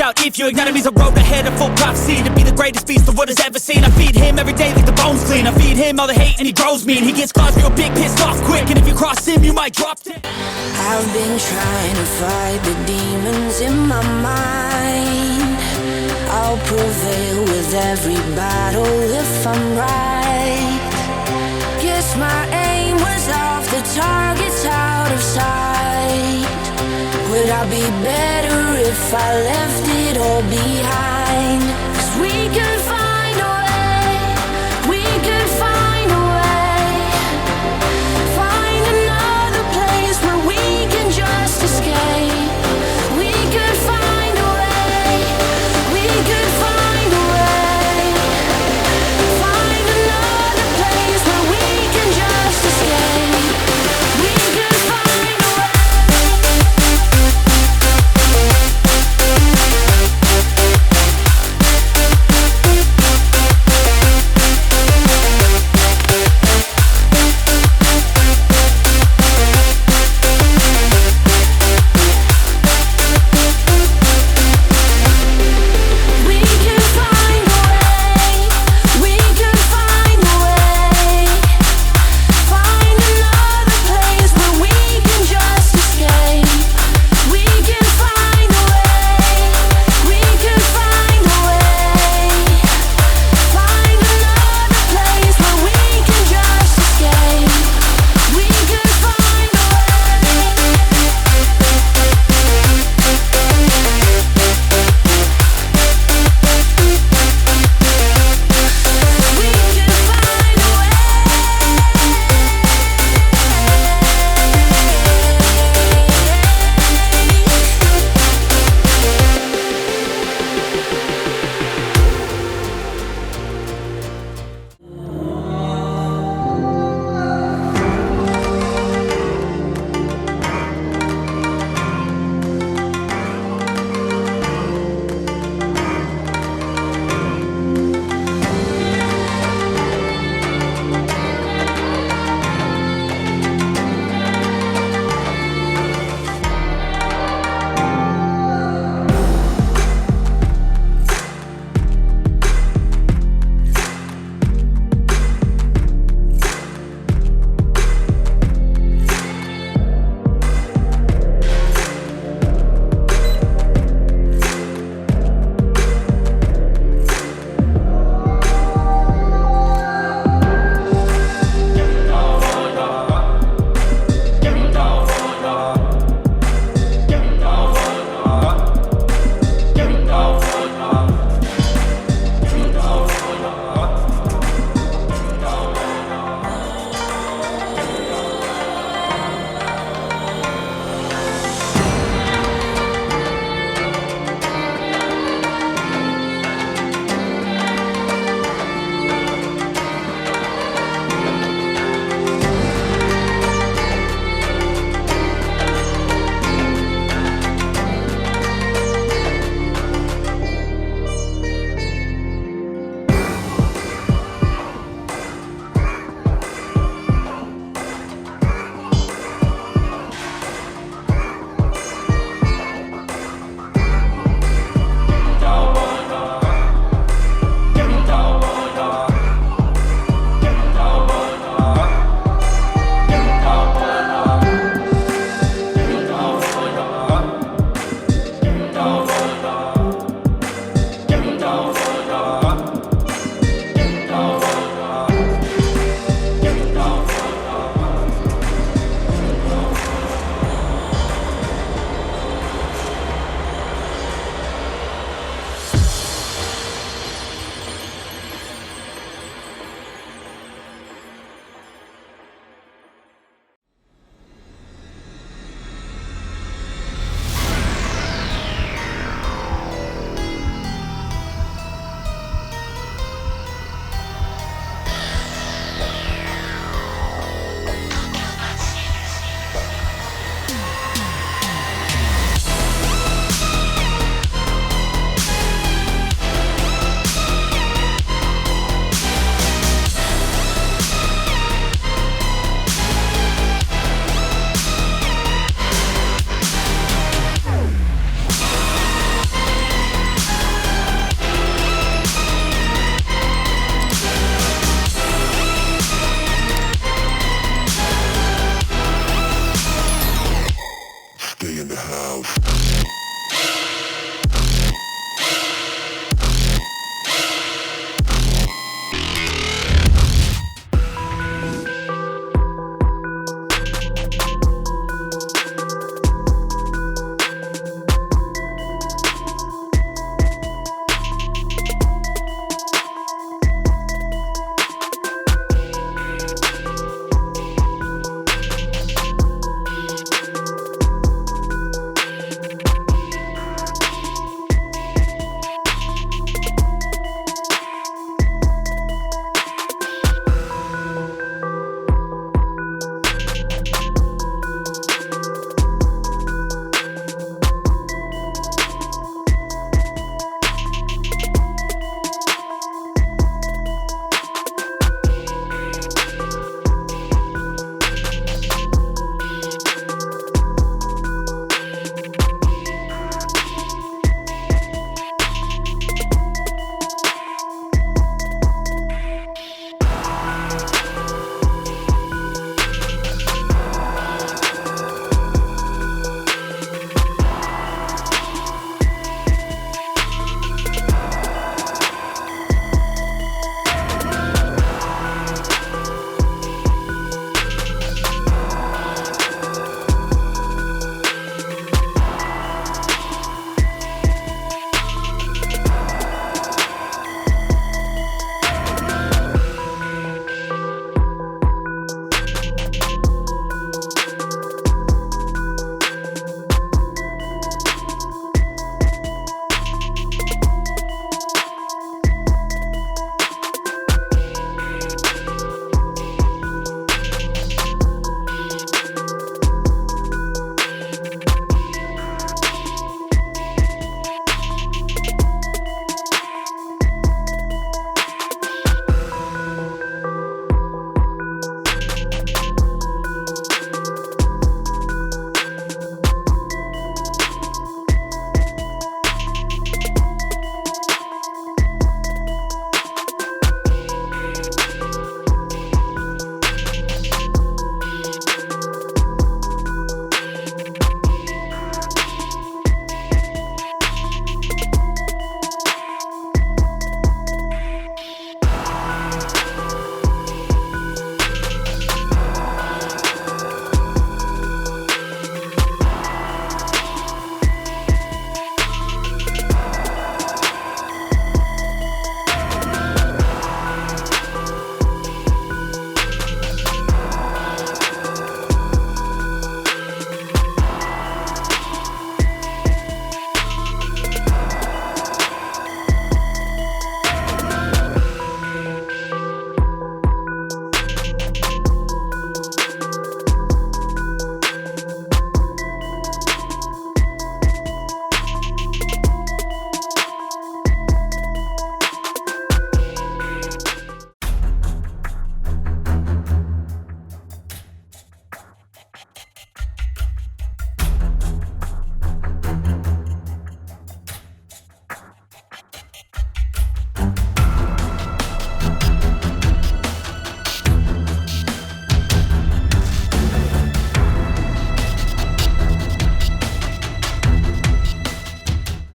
out if you ignite him. He's a road ahead of full prophecy to be the greatest beast the world has ever seen. I feed him every day like the bones clean. I feed him all the hate and he grows me, and he gets claws real big, pissed off quick, and if you cross him you might drop dead. I've been trying to fight the demons in my mind. I'll prevail with every battle if I'm right. Guess my aim was off, the target's out of sight. Would I be better if I left it all behind?